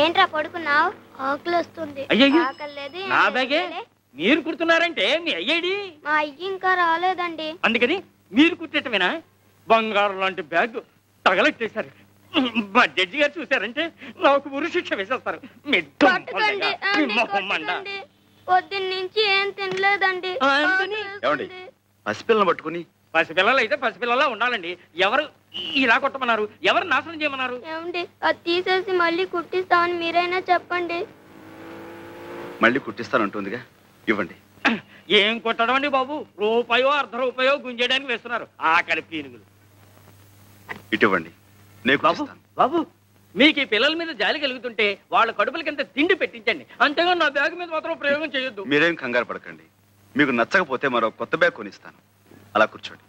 ఏంట్రా పడుకున్నావు? ఆకలి వస్తుంది. నా బ్యాగే మీరు కుడుతున్నారంటే మీ అయ్యేడి? మా అయ్యి ఇంకా రాలేదండి. అందుకని మీరు కుట్టేటమేనా? బంగారం లాంటి బ్యాగ్ తగలెట్టేశారు. మా జడ్జి గారు చూసారంటే నాకు ఉరి శిక్ష వేసేస్తారు. పొద్దున్న నుంచి ఏం తినలేదండి. పసిపిల్లని పట్టుకుని పసిపిల్లలు అయితే పసిపిల్లలా ఉండాలండి. ఎవరు ఇలా కొట్టమన్నారు? ఎవరు నాశనం చేయమన్నారు? ఏమండి అది తీసేసి మళ్ళీ కుట్టిస్తామని మీరైనా చెప్పండి. మళ్ళీ కుట్టిస్తానంటుందిగా, ఇవ్వండి. ఏం కొట్టడం అండి బాబు? రూపాయో అర్ధ రూపాయో గుంజేయడానికి వేస్తున్నారు ఆకలి పీనుగులు. ఇటువంటి బాబు మీకు ఈ పిల్లల మీద జాలి కలుగుతుంటే వాళ్ళ కడుపులకింత తిండి పెట్టించండి, అంతేగా నా బ్యాగ్ మీద మాత్రం ప్రయోగం చేయొద్దు. మీరేం కంగారు పడకండి, మీకు నచ్చకపోతే మరో కొత్త బ్యాగ్ కొనిస్తాను. అలా కూర్చోండి.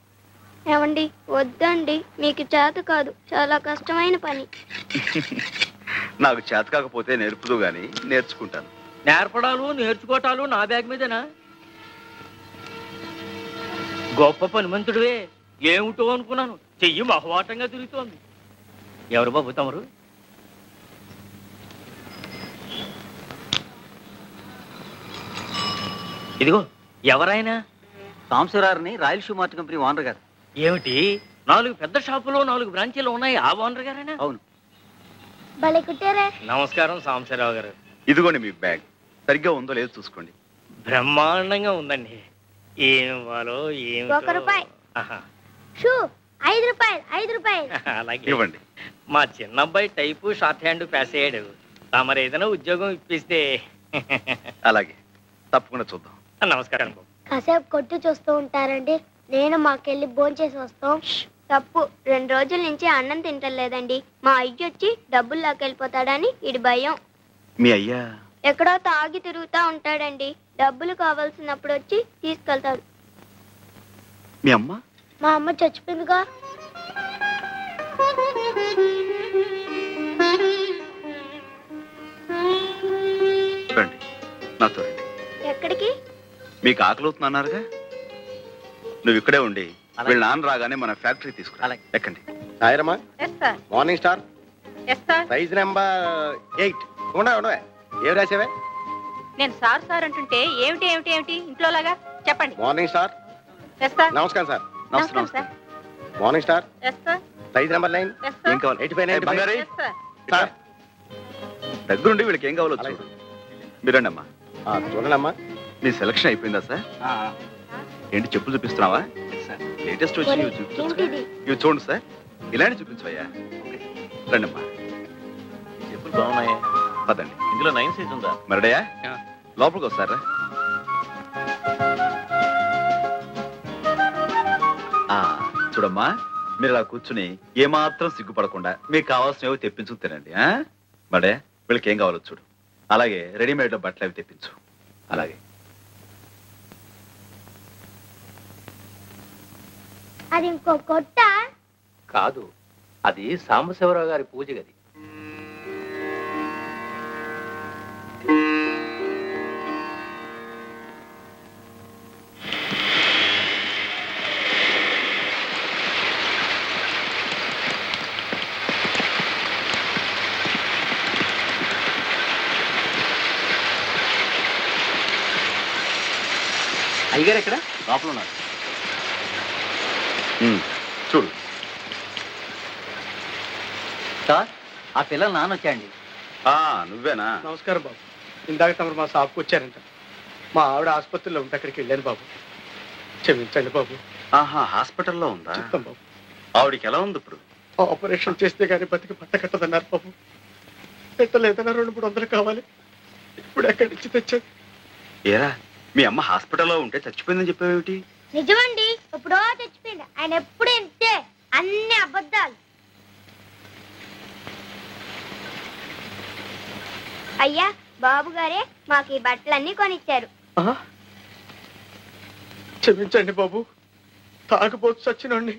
ఏమండి వద్దండి, మీకు చేత కాదు, చాలా కష్టమైన పని. నాకు చేత కాకపోతే నేర్పుదు గాని నేర్చుకుంటాను. నేర్పడాలు నేర్చుకోవటాలు నా బ్యాగ్ మీదేనా? గొప్ప పనిమంతుడివే, ఏమిటో అనుకున్నాను. చెయ్యి బహువాటంగా తిరుగుతోంది. ఎవరు బాబు తమరు? ఇదిగో ఎవరైనా? సాంబశివరావుని royal shoe mart company owner గారు. ఏమిటి 4 పెద్ద షాపులో 4 బ్రాంచీలు ఉన్నాయి, ఆ ఓనర్ గారేనా? అవును. నమస్కారం సాంబశివరావు గారు. ఇదిగోండి మీ బ్యాగ్, సరిగ్గా ఉందో లేదో చూసుకోండి. బ్రహ్మాండంగా ఉందండి. ఏం ఇవ్వాలో ఏం. 1 రూపాయి. షూ 5 రూపాయలు. 5 రూపాయలు అలాగే ఇవ్వండి. మా చిన్న అబ్బాయి టైపు షార్ట్ హ్యాండ్ పాస్ అయ్యాడు. తమరు ఏదైనా ఉద్యోగం ఇప్పిస్తే. అలాగే, తప్పకుండా చూద్దాం. నమస్కారం. కాసేపు కొట్టు చూస్తూ ఉంటారండి, నేను మాకెళ్ళి భోంచేసి వస్తాం. తప్పు, 2 రోజుల నుంచి అన్నం తింటలేదండి. మా అయ్య వచ్చి డబ్బులు లాకెళ్ళిపోతాడని ఇడి భయం. మీ అయ్యా ఎక్కడో తాగి తిరుగుతా ఉంటాడండి, డబ్బులు కావాల్సినప్పుడు వచ్చి తీసుకెళ్తాడు. మీ అమ్మ? మా అమ్మ చచ్చిపోయిందిగా. రండి, నాతో రండి. ఎక్కడికి? మీకు ఆకలి అవుతుందన్నారుగా, నువ్వు ఇక్కడే ఉండి వీళ్ళ నాన్న రాగానే మన ఫ్యాక్టరీ తీసుకురా. ఎక్కండి. సాయిరమ్మా, మార్నింగ్ స్టార్ సైజ్ నెంబర్ 8. ఉండవే, ఏం రాసావే? నేను సార్ సార్ అంటుంటే ఏమిటి ఏమిటి ఏమిటి ఇంట్లో లాగా చెప్పండి. Morning star. నమస్కారం సార్. నమస్కారం sir. Morning star size number 9. ఏం కావాలి? 85 సార్. దగ్గరుండి వీళ్ళకి ఏం కావాలో చూడు. మీరండి అమ్మా. చూడండి అమ్మా. మీ సెలక్షన్ అయిపోయిందా సార్? ఏంటి చెప్పులు చూపిస్తున్నావా? లేటెస్ట్ వచ్చి ఇవి చూడండి సార్. ఇలాంటి చూపించవయ్యా. రండి అమ్మా. చెప్పులు బాగున్నాయా? పదండి. ఇందులో 9 సైజ్ ఉందా? మరడయా లోపలికి వస్తారా? చూడమ్మా, మీరు ఇలా కూర్చుని ఏమాత్రం సిగ్గుపడకుండా మీకు కావాల్సినవి తెప్పించు తినండి. మడే వీళ్ళకి ఏం కావాలో చూడు. అలాగే రెడీమేడ్ లో బట్టలు అవి తెప్పించు. అలాగే. అది ఇంకో కొట్ట కాదు, అది సాంబశివరావు గారి పూజ గది. అయ్యగారు ఎక్కడ? లోపల ఉన్నారు. చూడు సార్, ఆ పిల్లలు నాన్న వచ్చాయండి. నువ్వేనా? నమస్కారం బాబు. ఇందాక తమరు మా షాప్కి వచ్చారంట. మా ఆవిడ ఆసుపత్రిలో ఉంటే అక్కడికి వెళ్ళాను బాబు. క్షమించండి బాబు. హాస్పిటల్లో ఉందా? చెప్తాం బాబు. ఆవిడికి ఎలా ఉంది ఇప్పుడు? ఆపరేషన్ చేస్తే గానీ బతికి పట్ట కట్టదన్నారు బాబు. పెట్టలేదన్నా 200-300 కావాలి. ఇప్పుడు ఎక్కడి నుంచి తెచ్చాను? ఏరా, మీ అమ్మ హాస్పిటల్లో ఉంటే చచ్చిపోయిందని చెప్పావేమిటి? నిజమండి, ఎప్పుడో చచ్చిపోయింది. ఆయన ఎప్పుడు ఇంతే, అన్ని అబద్ధాలు. అయ్యా, బాబు గారే మాకు ఈ బట్టలన్నీ కొనిచ్చారు. క్షమించండి బాబు, తాగుబోతు చచ్చినండి.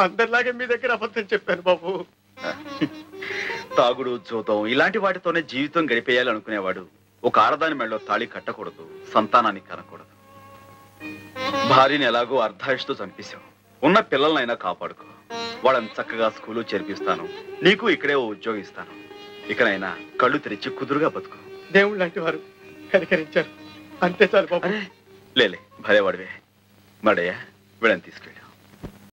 అందరిలాగే మీ దగ్గర అబద్ధం చెప్పాను బాబు. తాగుడు, జూతం ఇలాంటి వాటితోనే జీవితం గడిపేయాలనుకునేవాడు ఒక ఆడదాని మెడలో తాళి కట్టకూడదు, సంతానాన్ని కనకూడదు. భార్యని ఎలాగో అర్ధాయుషుతో చంపేశావు. ఉన్న పిల్లలనైనా కాపాడుకో. వాళ్ళని చక్కగా స్కూలు చేర్పిస్తాను, నీకు ఇక్కడే ఓ ఉద్యోగం ఇస్తాను. ఇకనైనా కళ్ళు తెరిచి కుదురుగా బతుకు. దేవుళ్ళు లాంటి వారు కనికరించారు, అంతే చాలు బాబు. లేలే భలేవాడివే. మడయ్య వీళ్ళని తీసుకెళ్ళు.